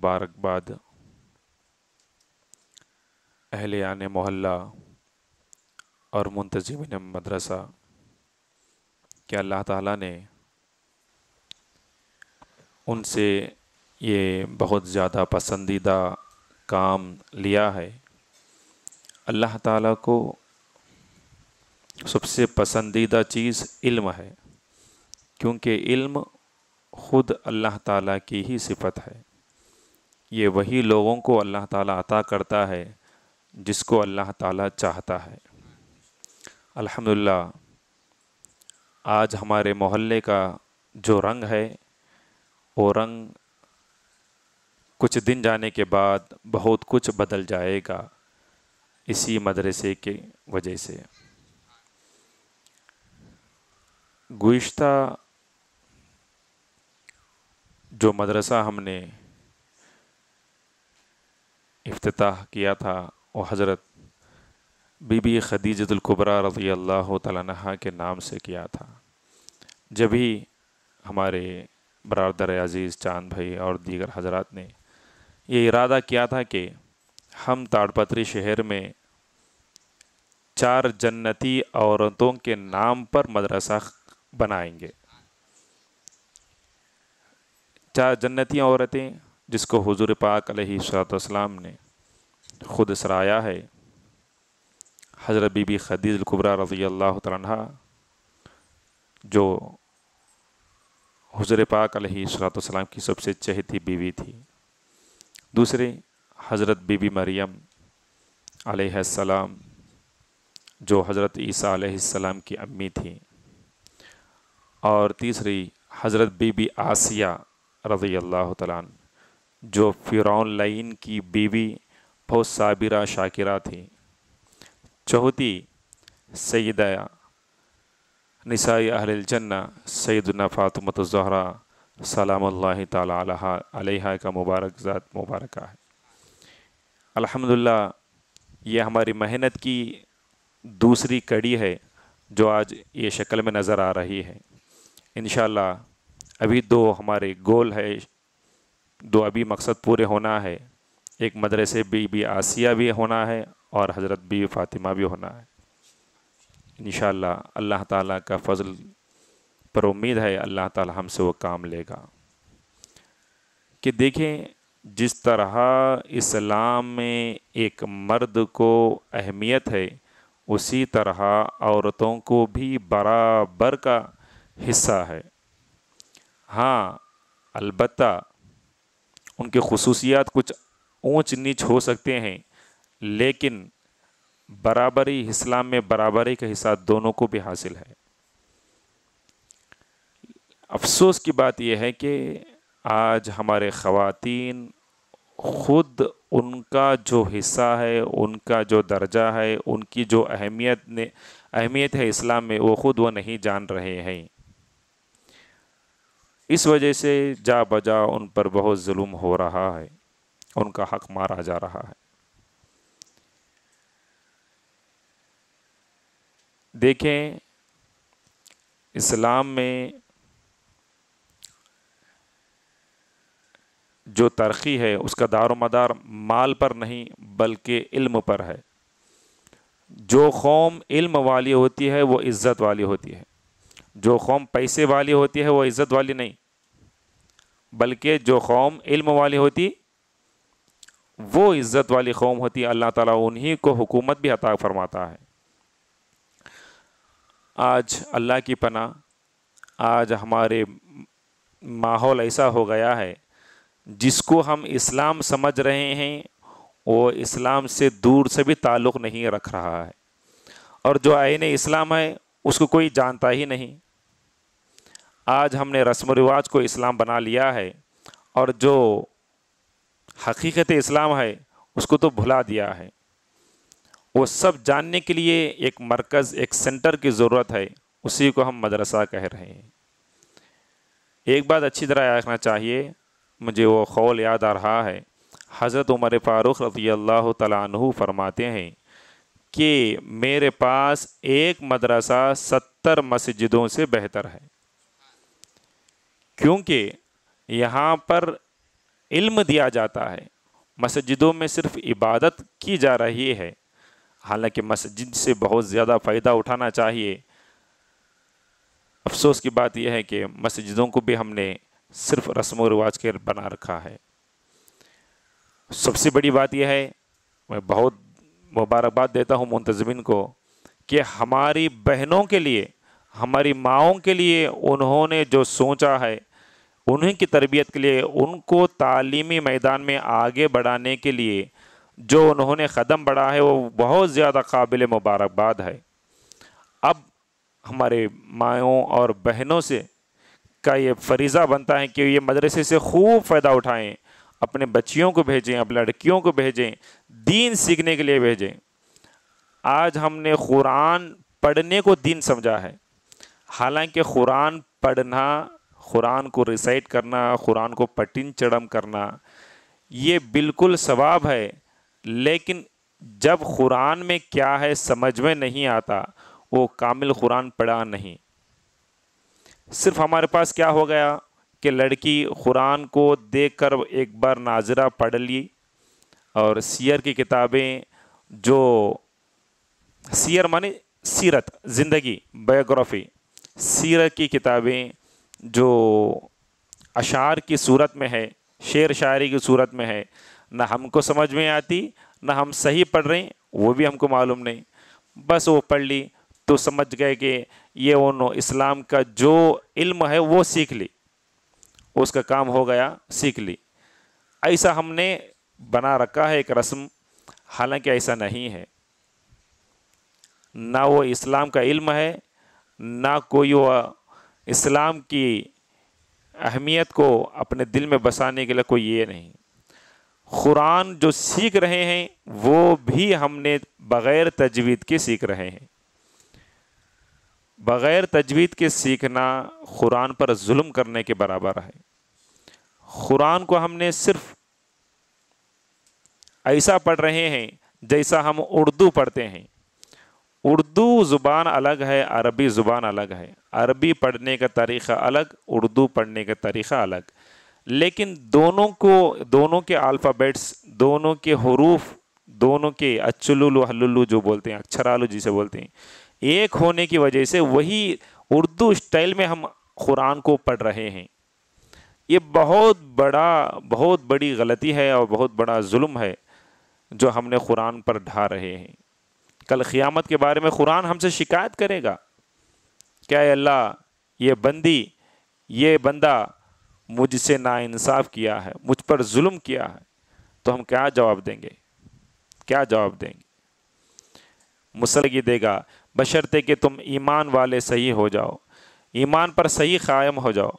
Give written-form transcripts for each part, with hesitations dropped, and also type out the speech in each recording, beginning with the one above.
مبارکباد اہلیان محلہ اور منتظمین مدرسہ کہ اللہ تعالیٰ نے ان سے یہ بہت زیادہ پسندیدہ کام لیا ہے۔ اللہ تعالیٰ کو سب سے پسندیدہ چیز علم ہے، کیونکہ علم خود اللہ تعالیٰ کی ہی صفت ہے۔ یہ وہی لوگوں کو اللہ تعالیٰ عطا کرتا ہے جس کو اللہ تعالیٰ چاہتا ہے۔ الحمدللہ آج ہمارے محلے کا جو رنگ ہے وہ رنگ کچھ دن جانے کے بعد بہت کچھ بدل جائے گا، اسی مدرسے کی وجہ سے۔ گزشتہ جو مدرسہ ہم نے افتتاح کیا تھا وہ حضرت بی بی خدیجۃ الکبریٰ رضی اللہ تعالیٰ عنہا کے نام سے کیا تھا۔ جبھی ہمارے برادر عزیز چاند بھائی اور دیگر حضرات نے یہ ارادہ کیا تھا کہ ہم تاڑ پتری شہر میں 4 جنتی عورتوں کے نام پر مدرسہ بنائیں گے۔ 4 جنتی عورتیں جس کو حضور پاک علیہ الصلوۃ والسلام نے خود سرایا ہے۔ حضرت بی بی خدیجہ الکبریٰ رضی اللہ تعالیٰ عنہا جو حضور پاک علیہ الصلوۃ والسلام کی سب سے چہیتی بیوی تھی۔ دوسری حضرت بی بی مریم علیہ السلام جو حضرت عیسیٰ علیہ السلام کی امی تھیں، اور تیسری حضرت بی بی آسیہ رضی اللہ تعالیٰ عنہ جو فرعون لعین کی بیوی بہت صابرہ شاکرہ تھی۔ چوتھی سیدہ نساء اہل الجنہ سیدنا فاطمۃ الزہرا سلام اللہ تعالی علیہا کا مبارک ذات مبارکہ ہے۔ الحمدللہ یہ ہماری محنت کی دوسری کڑی ہے جو آج یہ شکل میں نظر آ رہی ہے۔ انشاءاللہ ابھی 2 ہمارے گول ہے، 2 ابھی مقصد پورے ہونا ہے۔ ایک مدرسے بی بی آسیہ بھی ہونا ہے اور حضرت بی بی فاطمہ بھی ہونا ہے۔ انشاءاللہ اللہ تعالیٰ کا فضل پر امید ہے اللہ تعالیٰ ہم سے وہ کام لے گا۔ کہ دیکھیں جس طرح اسلام میں ایک مرد کو اہمیت ہے، اسی طرح عورتوں کو بھی برابر کا حصہ ہے۔ ہاں البتہ ان کی خصوصیات کچھ اونچ نیچ ہو سکتے ہیں، لیکن برابری اسلام میں برابری کا حصہ دونوں کو بھی حاصل ہے۔ افسوس کی بات یہ ہے کہ آج ہمارے خواتین خود ان کا جو حصہ ہے، ان کا جو درجہ ہے، ان کی جو اہمیت ہے اسلام میں، وہ خود وہ نہیں جان رہے ہیں۔ اس وجہ سے جا بجا ان پر بہت ظلم ہو رہا ہے، ان کا حق مارا جا رہا ہے۔ دیکھیں اسلام میں جو ترقی ہے اس کا دار و مدار مال پر نہیں بلکہ علم پر ہے۔ جو قوم علم والی ہوتی ہے وہ عزت والی ہوتی ہے، جو قوم پیسے والی ہوتی ہے وہ عزت والی نہیں، بلکہ جو قوم علم والی ہوتی وہ عزت والی قوم ہوتی ہے۔ اللہ تعالیٰ انہی کو حکومت بھی عطا فرماتا ہے۔ آج اللہ کی پناہ آج ہمارے ماحول ایسا ہو گیا ہے، جس کو ہم اسلام سمجھ رہے ہیں وہ اسلام سے دور سے بھی تعلق نہیں رکھ رہا ہے، اور جو عین اسلام ہے اس کو کوئی جانتا ہی نہیں۔ آج ہم نے رسم و رواج کو اسلام بنا لیا ہے، اور جو حقیقت اسلام ہے اس کو تو بھلا دیا ہے۔ وہ سب جاننے کے لیے ایک مرکز، ایک سینٹر کی ضرورت ہے، اسی کو ہم مدرسہ کہہ رہے ہیں۔ ایک بات اچھی طرح رکھنا چاہیے، مجھے وہ قول یاد آ رہا ہے، حضرت عمر فاروق رضی اللہ تعالیٰ عنہ فرماتے ہیں کہ میرے پاس ایک مدرسہ 70 مسجدوں سے بہتر ہے، کیونکہ یہاں پر علم دیا جاتا ہے، مسجدوں میں صرف عبادت کی جا رہی ہے، حالانکہ مسجد سے بہت زیادہ فائدہ اٹھانا چاہیے۔ افسوس کی بات یہ ہے کہ مسجدوں کو بھی ہم نے صرف رسم و رواج کے بنا رکھا ہے۔ سب سے بڑی بات یہ ہے، میں بہت مبارکباد دیتا ہوں منتظمین کو، کہ ہماری بہنوں کے لیے، ہماری ماؤں کے لیے انہوں نے جو سوچا ہے، انہیں کی تربیت کے لیے، ان کو تعلیمی میدان میں آگے بڑھانے کے لیے جو انہوں نے قدم بڑھا ہے، وہ بہت زیادہ قابل مبارکباد ہے۔ اب ہمارے مائوں اور بہنوں سے کا یہ فریضہ بنتا ہے کہ یہ مدرسے سے خوب فائدہ اٹھائیں، اپنے بچیوں کو بھیجیں، اپنے لڑکیوں کو بھیجیں، دین سیکھنے کے لیے بھیجیں۔ آج ہم نے قرآن پڑھنے کو دین سمجھا ہے، حالانکہ قرآن پڑھنا، قرآن کو ریسائٹ کرنا، قرآن کو پٹن چڑھم کرنا یہ بالکل ثواب ہے، لیکن جب قرآن میں کیا ہے سمجھ میں نہیں آتا، وہ کامل قرآن پڑھا نہیں۔ صرف ہمارے پاس کیا ہو گیا کہ لڑکی قرآن کو دیکھ کر ایک بار ناظرہ پڑھ لی، اور سیر کی کتابیں، جو سیر معنی سیرت، زندگی، بایوگرافی، سیرت کی کتابیں جو اشعار کی صورت میں ہے، شعر شاعری کی صورت میں ہے، نہ ہم کو سمجھ میں آتی، نہ ہم صحیح پڑھ رہے ہیں وہ بھی ہم کو معلوم نہیں، بس وہ پڑھ لی تو سمجھ گئے کہ یہ انہوں اسلام کا جو علم ہے وہ سیکھ لی، اس کا کام ہو گیا، سیکھ لی۔ ایسا ہم نے بنا رکھا ہے ایک رسم، حالانکہ ایسا نہیں ہے۔ نہ وہ اسلام کا علم ہے، نہ کوئی وہ اسلام کی اہمیت کو اپنے دل میں بسانے کے لیے کوئی یہ نہیں۔ قرآن جو سیکھ رہے ہیں وہ بھی ہم نے بغیر تجوید کے سیکھ رہے ہیں۔ بغیر تجوید کے سیکھنا قرآن پر ظلم کرنے کے برابر ہے۔ قرآن کو ہم نے صرف ایسا پڑھ رہے ہیں جیسا ہم اردو پڑھتے ہیں۔ اردو زبان الگ ہے، عربی زبان الگ ہے، عربی پڑھنے کا طریقہ الگ، اردو پڑھنے کا طریقہ الگ، لیکن دونوں کے الفابیٹس، دونوں کے حروف، دونوں کے اچلولو حلولو جو بولتے ہیں، اکچھرالو جسے بولتے ہیں، ایک ہونے کی وجہ سے وہی اردو اسٹائل میں ہم قرآن کو پڑھ رہے ہیں۔ یہ بہت بڑی غلطی ہے اور بہت بڑا ظلم ہے جو ہم نے قرآن پر ڈھا رہے ہیں۔ کل قیامت کے بارے میں قرآن ہم سے شکایت کرے گا کہ اے اللہ، یہ بندہ مجھ سے ناانصاف کیا ہے، مجھ پر ظلم کیا ہے، تو ہم کیا جواب دیں گے؟ کیا جواب دیں گے؟ مسلگی دے گا، بشرطے کہ تم ایمان والے صحیح ہو جاؤ، ایمان پر صحیح قائم ہو جاؤ۔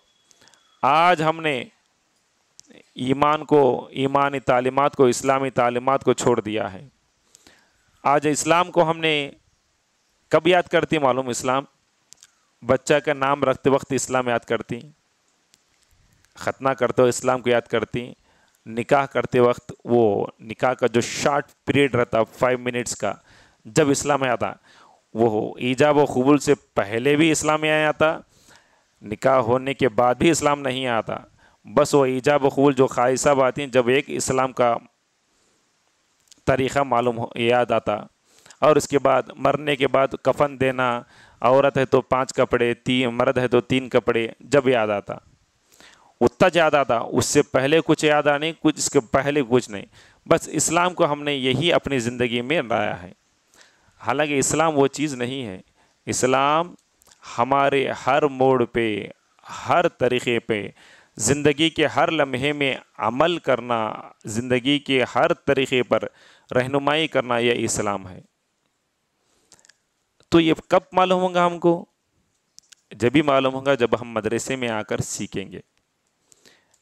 آج ہم نے ایمانی تعلیمات کو، اسلامی تعلیمات کو چھوڑ دیا ہے۔ آج اسلام کو ہم نے کب یاد کرتی معلوم؟ اسلام بچہ کا نام رکھتے وقت اسلام یاد کرتی، ختنہ کرتے ہوئے اسلام کو یاد کرتی، نکاح کرتے وقت وہ نکاح کا جو شارٹ پیریڈ رہتا 5 منٹس کا، جب اسلام میں آتا، وہ ایجاب و قبول سے پہلے بھی اسلام میں آتا، نکاح ہونے کے بعد بھی اسلام نہیں آتا، بس وہ ایجاب و قبول جو خواہشہ آتی ہیں جب ایک اسلام کا طریقہ یاد آتا، اور اس کے بعد مرنے کے بعد کفن دینا، عورت ہے تو 5 کپڑے، مرد ہے تو 3 کپڑے، جب یاد آتا اتنا یاد آتا، اس سے پہلے کچھ یاد نہیں، کچھ اس کے پہلے کچھ نہیں۔ بس اسلام کو ہم نے یہی اپنی زندگی میں لایا ہے، حالانکہ اسلام وہ چیز نہیں ہے۔ اسلام ہمارے ہر موڑ پہ، ہر طریقے پہ، زندگی کے ہر لمحے میں عمل کرنا، زندگی کے ہر طریقے پر رہنمائی کرنا، یہ اسلام ہے۔ تو یہ کب معلوم ہوگا ہم کو؟ جب بھی معلوم ہوگا جب ہم مدرسے میں آ کر سیکھیں گے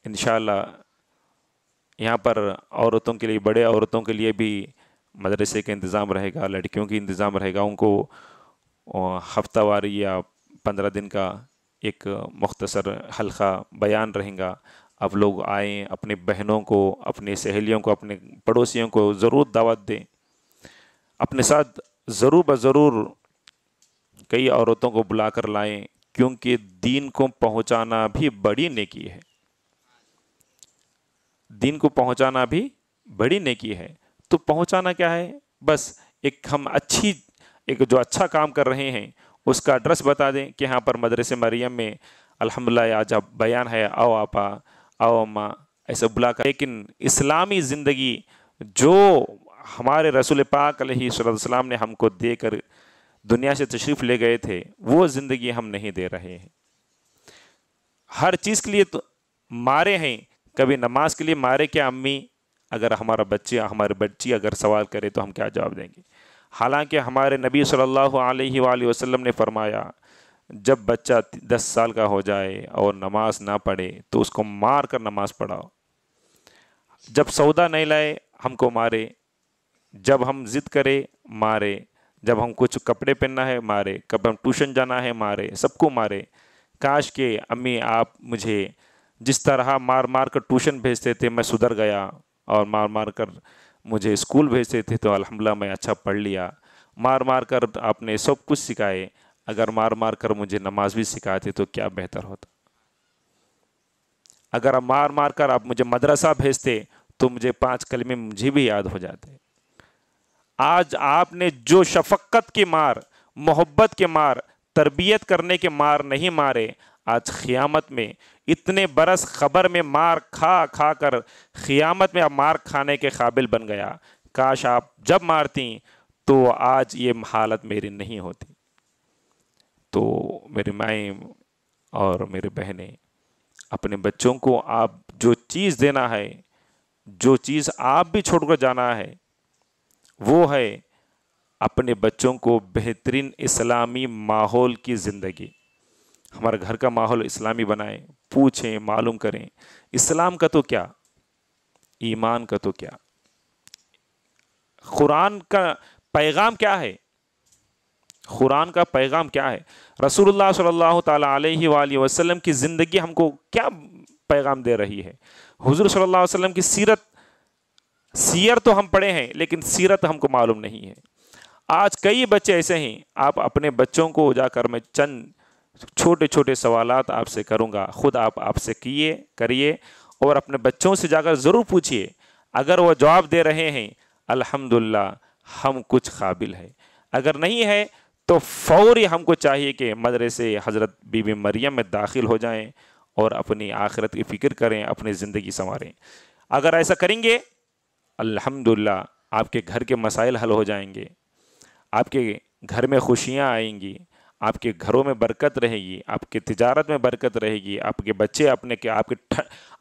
انشاءاللہ۔ یہاں پر عورتوں کے لیے، بڑے عورتوں کے لیے بھی مدرسے کا انتظام رہے گا، لڑکیوں کی انتظام رہے گا، ان کو ہفتہ واری یا 15 دن کا ایک مختصر حلقہ بیان رہے گا۔ اب لوگ آئیں، اپنی بہنوں کو، اپنی سہیلیوں کو، اپنے پڑوسیوں کو ضرور دعوت دیں، اپنے ساتھ ضرور بضرور کئی عورتوں کو بلا کر لائیں، کیونکہ دین کو پہنچانا بھی بڑی نیکی ہے۔ دین کو پہنچانا بھی بڑی نیکی ہے. تو پہنچانا کیا ہے؟ بس ہم ایک جو اچھا کام کر رہے ہیں اس کا ایڈریس بتا دیں کہ یہاں پر مدرسہ مریم میں الحمدللہ آج بیان ہے، آؤ آپا، آؤ اماں، ایسا بلا کر. لیکن اسلامی زندگی جو ہمارے رسول پاک علیہ السلام نے ہم کو دے کر دنیا سے تشریف لے گئے تھے، وہ زندگی ہم نہیں دے رہے ہیں. ہر چیز کے لیے تو مارے ہیں. کبھی نماز کے لیے مارے کیا امی؟ اگر ہمارے بچی اگر سوال کرے تو ہم کیا جواب دیں گے؟ حالانکہ ہمارے نبی صلی اللہ علیہ وآلہ وسلم نے فرمایا جب بچہ 10 سال کا ہو جائے اور نماز نہ پڑھے تو اس کو مار کر نماز پڑھاؤ. جب سودا نہیں لائے ہم کو مارے، جب ہم ضد کرے مارے، جب ہم کچھ کپڑے پہننا ہے مارے، کب ہم ٹیوشن جانا ہے مارے، سب کو مارے. کاش کہ امی آپ مجھے جس طرح مار مار کر ٹیوشن بھیجتے تھے میں سدھر گیا، اور مار مار کر مجھے اسکول بھیجتے تھے تو الحمدللہ میں اچھا پڑھ لیا. مار مار کر آپ نے سب کچھ سکھائے، اگر مار مار کر مجھے نماز بھی سکھاتے تو کیا بہتر ہوتا. اگر مار مار کر آپ مجھے مدرسہ بھیجتے تو مجھے 5 کلمے مجھے بھی یاد ہو جاتے. آج آپ نے جو شفقت کے مار، محبت کے مار، تربیت کرنے کے مار نہیں مارے، آج قیامت میں اتنے برس خبر میں مار کھا کھا کر قیامت میں آپ مار کھانے کے قابل بن گیا. کاش آپ جب مارتی تو آج یہ حالت میری نہیں ہوتی. تو میری مائیں اور میرے بہنیں، اپنے بچوں کو آپ جو چیز دینا ہے، جو چیز آپ بھی چھوڑ کر جانا ہے، وہ ہے اپنے بچوں کو بہترین اسلامی ماحول کی زندگی. ہمارے گھر کا ماحول اسلامی بنائیں، پوچھیں، معلوم کریں اسلام کا تو کیا، ایمان کا تو کیا، قرآن کا پیغام کیا ہے، قرآن کا پیغام کیا ہے، رسول اللہ صلی اللہ تعالیٰ علیہ وآلہ وسلم کی زندگی ہم کو کیا پیغام دے رہی ہے. حضور صلی اللہ علیہ وسلم کی سیر تو ہم پڑھے ہیں لیکن سیرت ہم کو معلوم نہیں ہے. آج کئی بچے ایسے ہیں، آپ اپنے بچوں کو جا کر میں چند چھوٹے چھوٹے سوالات آپ سے کروں گا، خود آپ سے کریے اور اپنے بچوں سے جا کر ضرور پوچھئے. اگر وہ جواب دے رہے ہیں الحمدللہ ہم کچھ قابل ہے، اگر نہیں ہے تو فوری ہم کو چاہیے کہ مدرسے حضرت بی بی مریم میں داخل ہو جائیں اور اپنی آخرت کی فکر کریں، اپنی زندگی سنواریں. اگر ایسا کریں گے الحمدللہ آپ کے گھر کے مسائل حل ہو جائیں گے، آپ کے گھر میں خوشیاں آئیں گی، آپ کے گھروں میں برکت رہے گی، آپ کی تجارت میں برکت رہے گی، آپ کے بچے آپ کی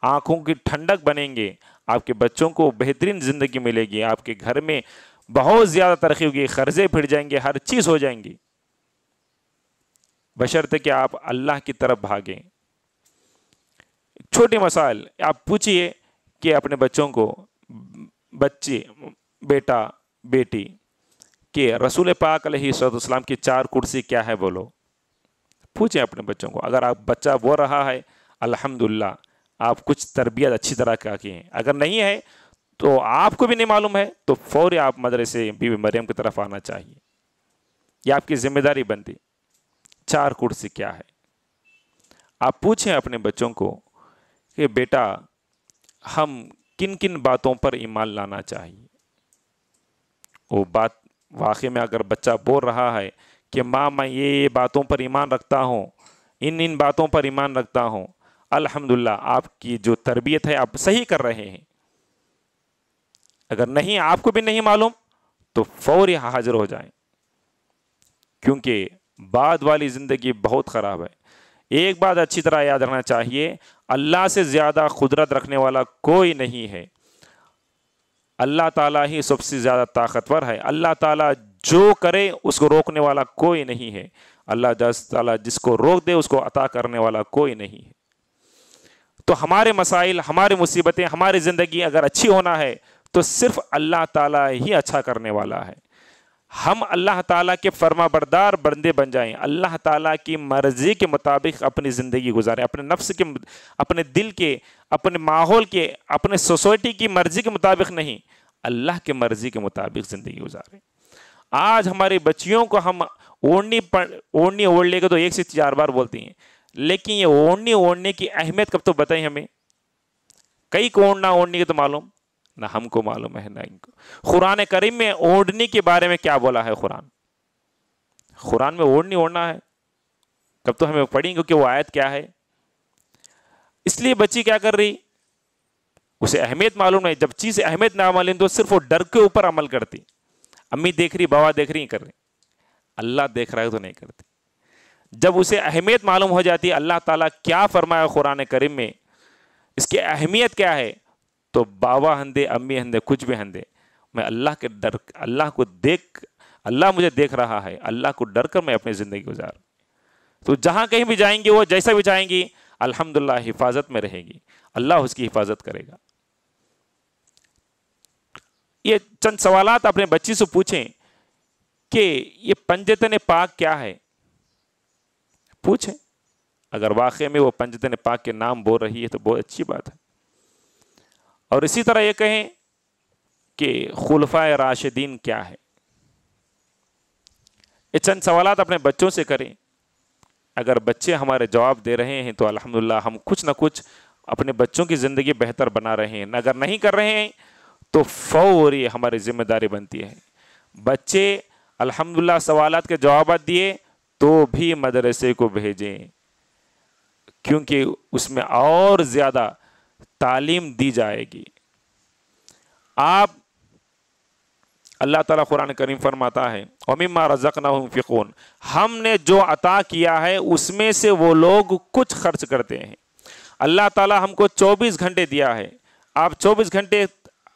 آنکھوں کی ٹھنڈک بنیں گے، آپ کے بچوں کو بہترین زندگی ملے گی، آپ کے گھر میں بہت زیادہ ترقی ہوگی، قرضے پھٹ جائیں گے، ہر چیز ہو جائیں گی، بشرطے کہ آپ اللہ کی طرف بھاگیں. چھوٹے مسائل آپ پوچھئے کہ اپنے بچوں کو، بچے، بیٹا، بیٹی، کہ رسول پاک علیہ السلام کی 4 کرسی کیا ہے بولو. پوچھیں اپنے بچوں کو. اگر آپ بچہ بول رہا ہے الحمدللہ آپ کچھ تربیت اچھی طرح کا کی ہیں، اگر نہیں ہے تو آپ کو بھی نہیں معلوم ہے تو فوری آپ مدرسے بی بی مریم کی طرف آنا چاہیے. یہ آپ کی ذمہ داری بنتی. 4 کرسی کیا ہے آپ پوچھیں اپنے بچوں کو کہ بیٹا ہم کن کن باتوں پر ایمان لانا چاہیے. وہ بات واقعی میں اگر بچہ بول رہا ہے کہ ماں میں یہ باتوں پر ایمان رکھتا ہوں، ان باتوں پر ایمان رکھتا ہوں، الحمدللہ آپ کی جو تربیت ہے آپ صحیح کر رہے ہیں. اگر نہیں، آپ کو بھی نہیں معلوم تو فوری حاضر ہو جائیں، کیونکہ بعد والی زندگی بہت خراب ہے. ایک بات اچھی طرح یاد رکھنا چاہیے، اللہ سے زیادہ قدرت رکھنے والا کوئی نہیں ہے. اللہ تعالیٰ ہی سب سے زیادہ طاقتور ہے. اللہ تعالیٰ جو کرے اس کو روکنے والا کوئی نہیں ہے. اللہ تعالیٰ جس کو روک دے اس کو عطا کرنے والا کوئی نہیں ہے. تو ہمارے مسائل، ہماری مصیبتیں، ہماری زندگی اگر اچھی ہونا ہے تو صرف اللہ تعالیٰ ہی اچھا کرنے والا ہے. ہم اللہ تعالیٰ کے فرما بردار بندے بن جائیں، اللہ تعالیٰ کی مرضی کے مطابق اپنی زندگی گزاریں، اپنے نفس کے، اپنے دل کے، اپنے ماحول کے، اپنے سوسائٹی کی مرضی کے مطابق نہیں، اللہ کے مرضی کے مطابق زندگی گزاریں. آج ہماری بچیوں کو ہم اوڑھنی اوڑھ لے کے تو 1 سے 4 بار بولتی ہیں، لیکن یہ اوڑھنے کی اہمیت کب تو بتائیں ہمیں. کئی کو اوڑھنا اوڑھنے کی تو معلوم نہ ہم کو معلوم ہے نہ ان کو. قرآن کریم میں اوڑھنے کے بارے میں کیا بولا ہے؟ قرآن میں اوڑھنی اوڑھنا ہے کب تو ہمیں پڑھیں گے کہ وہ آیت کیا ہے. اس لیے بچی کیا کر رہی، اسے اہمیت معلوم نہیں. جب چیز اہمیت نہ معلوم تو صرف وہ ڈر کے اوپر عمل کرتی. امی دیکھ رہی، بابا دیکھ رہی، کر رہی. اللہ دیکھ رہا ہے تو نہیں کرتی. جب اسے اہمیت معلوم ہو جاتی ہے اللہ تعالیٰ کیا فرمایا قرآن کریم میں، اس کی اہمیت کیا ہے، تو بابا ہندے امی ہندے کچھ بھی ہندے، میں اللہ کے ڈر، اللہ کو دیکھ، اللہ مجھے دیکھ رہا ہے، اللہ کو ڈر کر میں اپنی زندگی گزار. تو جہاں کہیں بھی جائیں گی، وہ جیسا بھی جائیں گی الحمدللہ حفاظت میں رہے گی، اللہ اس کی حفاظت کرے گا. یہ چند سوالات اپنے بچی سے پوچھیں کہ یہ پنجتن پاک کیا ہے، پوچھیں. اگر واقعے میں وہ پنجتن پاک کے نام بول رہی ہے تو بہت اچھی بات ہے. اور اسی طرح یہ کہیں کہ خلفائے راشدین کیا ہے. یہ چند سوالات اپنے بچوں سے کریں. اگر بچے ہمارے جواب دے رہے ہیں تو الحمدللہ ہم کچھ نہ کچھ اپنے بچوں کی زندگی بہتر بنا رہے ہیں. اگر نہیں کر رہے ہیں تو فوری ہماری ذمہ داری بنتی ہے. بچے الحمدللہ سوالات کے جوابات دیے تو بھی مدرسے کو بھیجیں، کیونکہ اس میں اور زیادہ تعلیم دی جائے گی. آپ اللہ تعالیٰ قرآن کریم فرماتا ہے وَمِمَّا رَزَقْنَاهُمْ يُنْفِقُونَ، ہم نے جو عطا کیا ہے اس میں سے وہ لوگ کچھ خرچ کرتے ہیں. اللہ تعالیٰ ہم کو 24 گھنٹے دیا ہے. آپ 24 گھنٹے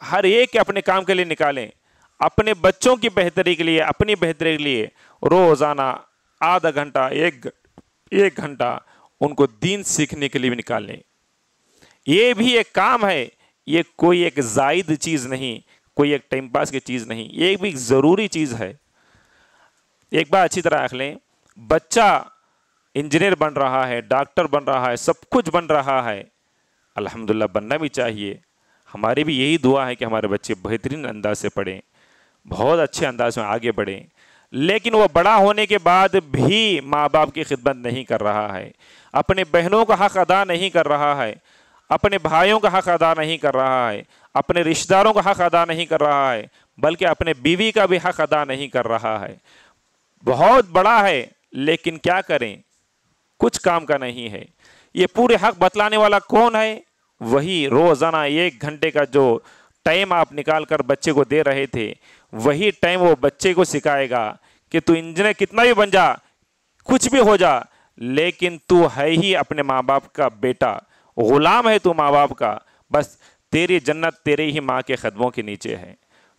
ہر ایک اپنے کام کے لیے نکالیں، اپنے بچوں کی بہتری کے لیے، اپنی بہتری کے لیے روزانہ آدھا گھنٹہ، ایک گھنٹہ ان کو دین سیکھنے کے لیے بھی نکال لیں. یہ بھی ایک کام ہے، یہ کوئی ایک زائد چیز نہیں، کوئی ایک ٹائم پاس کی چیز نہیں، یہ بھی ایک ضروری چیز ہے. ایک بات اچھی طرح رکھ لیں، بچہ انجینئر بن رہا ہے، ڈاکٹر بن رہا ہے، سب کچھ بن رہا ہے، الحمدللہ بننا بھی چاہیے. ہماری بھی یہی دعا ہے کہ ہمارے بچے بہترین انداز سے پڑھیں، بہت اچھے انداز میں آگے بڑھیں. لیکن وہ بڑا ہونے کے بعد بھی ماں باپ کی خدمت نہیں کر رہا ہے، اپنے بہنوں کا حق ادا نہیں کر رہا ہے، اپنے بھائیوں کا حق ادا نہیں کر رہا ہے، اپنے رشتہ داروں کا حق ادا نہیں کر رہا ہے، بلکہ اپنے بیوی کا بھی حق ادا نہیں کر رہا ہے. بہت بڑا ہے لیکن کیا کریں، کچھ کام کا نہیں ہے. یہ پورے حق بتلانے والا کون ہے؟ وہی روزانہ 1 گھنٹے کا جو ٹائم آپ نکال کر بچے کو دے رہے تھے، وہی ٹائم وہ بچے کو سکھائے گا کہ تو انجینئر کتنا بھی بن جا، کچھ بھی ہو جا، لیکن تو ہے ہی اپنے ماں باپ کا بیٹا، غلام ہے تو ماں باپ کا، بس تیری جنت تیرے ہی ماں کے قدموں کے نیچے ہے.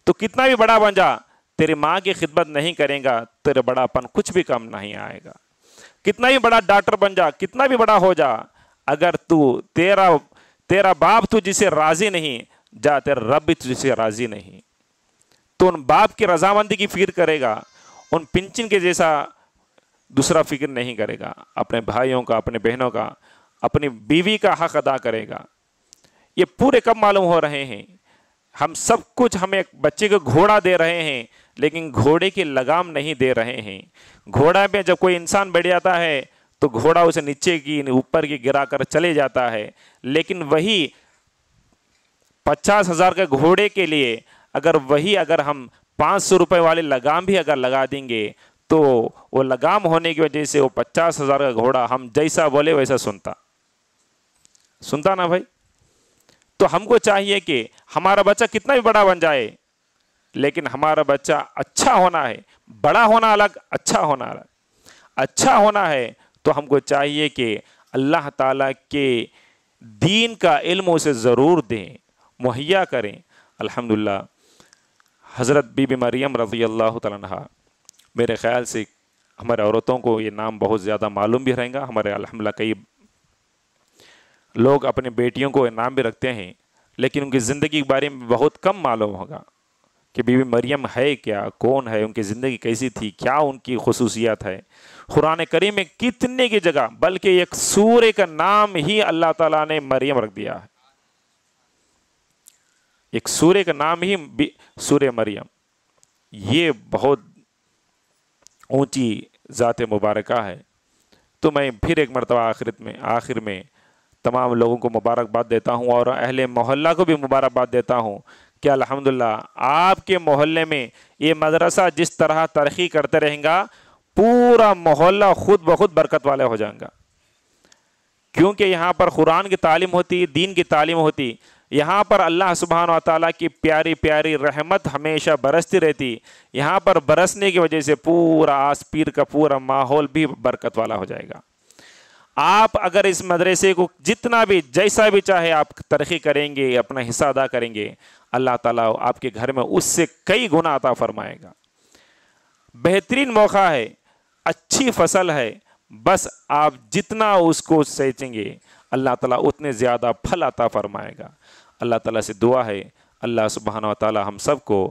تو کتنا بھی بڑا بن جا، تیری ماں کی خدمت نہیں کرے گا، تیرے بڑا پن کچھ بھی کم نہیں آئے گا. کتنا بھی بڑا ڈاکٹر بن جا، کتنا بھی بڑا ہو جا، اگر تیرا باپ تو جسے راضی نہیں، جا تیرا رب بھی تجھے راضی نہیں. تو ان باپ کی رضامندی کی فکر کرے گا، ان پنچن کے جیسا دوسرا فکر نہیں کرے گا. اپنے بھائیوں کا، اپنے بہنوں کا، اپنی بیوی کا حق ادا کرے گا. یہ پورے کب معلوم ہو رہے ہیں؟ ہم سب کچھ، ہم ایک بچے کو گھوڑا دے رہے ہیں لیکن گھوڑے کی لگام نہیں دے رہے ہیں. گھوڑا پہ جب کوئی انسان بیٹھ جاتا ہے تو گھوڑا اسے نیچے کی اوپر کی گرا کر چلے جاتا ہے. لیکن وہی 50,000 کے گھوڑے کے لیے اگر ہم 500 روپے والے لگام بھی اگر لگا دیں گے تو وہ لگام ہونے کی وجہ سے وہ 50,000 کا گھوڑا ہم جیسا بولے ویسا سنتا نا بھائی. تو ہم کو چاہیے کہ ہمارا بچہ کتنا بھی بڑا بن جائے لیکن ہمارا بچہ اچھا ہونا ہے. بڑا ہونا الگ، اچھا ہونا الگ. اچھا ہونا ہے تو ہم کو چاہیے کہ اللہ تعالیٰ کے دین کا علم اسے ضرور دیں، مہیا کریں. الحمدللہ حضرت بی بی مریم رضی اللہ تعالیٰ عنہا، میرے خیال سے ہمارے عورتوں کو یہ نام بہت زیادہ معلوم بھی رہیں گا. ہمارے الحمدللہ کئی لوگ اپنے بیٹیوں کو نام بھی رکھتے ہیں لیکن ان کی زندگی کے بارے میں بہت کم معلوم ہوگا کہ بی بی مریم ہے کیا، کون ہے، ان کی زندگی کیسی تھی، کیا ان کی خصوصیات ہے. قرآن کریم میں کتنے کی جگہ، بلکہ ایک سورہ کا نام ہی اللہ تعالیٰ نے مریم رکھ دیا ہے. ایک سورہ کا نام ہی سورہ مریم. یہ بہت اونچی ذات مبارکہ ہے. تو میں پھر ایک مرتبہ آخر میں تمام لوگوں کو مبارکباد دیتا ہوں اور اہل محلہ کو بھی مبارکباد دیتا ہوں کہ الحمدللہ آپ کے محلے میں یہ مدرسہ جس طرح ترقی کرتے رہیں گا پورا محلہ خود بخود برکت والے ہو جائیں گا، کیونکہ یہاں پر قرآن کی تعلیم ہوتی، دین کی تعلیم ہوتی، یہاں پر اللہ سبحانہ و تعالیٰ کی پیاری پیاری رحمت ہمیشہ برستی رہتی، یہاں پر برسنے کی وجہ سے پورا آس پیر کا پورا ماحول بھی برکت والا ہو جائے گا۔ آپ اگر اس مدرسے کو جتنا بھی جیسا بھی چاہے آپ ترقی کریں گے، اپنا حصہ ادا کریں گے، اللہ تعالیٰ آپ کے گھر میں اس سے کئی گنا عطا فرمائے گا۔ بہترین موقع ہے، اچھی فصل ہے، بس آپ جتنا اس کو سینچیں گے اللہ تعالیٰ اتنے زیادہ پھل عطا فرمائے گا۔ اللہ تعالیٰ سے دعا ہے اللہ سبحانہ و تعالیٰ ہم سب کو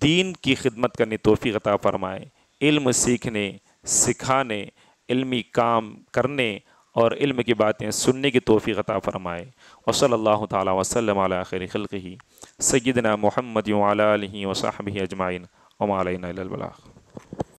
دین کی خدمت کرنے توفیق عطا فرمائے، علم سیکھنے، سکھانے، علمی کام کرنے اور علم کی باتیں سننے کی توفیق عطا فرمائے۔ وصلی اللہ تعالیٰ وسلم علی خیر خلقہ سیدنا محمد وعلی آلہ وصحبہ اجمعین وما علینا الا البلاغ۔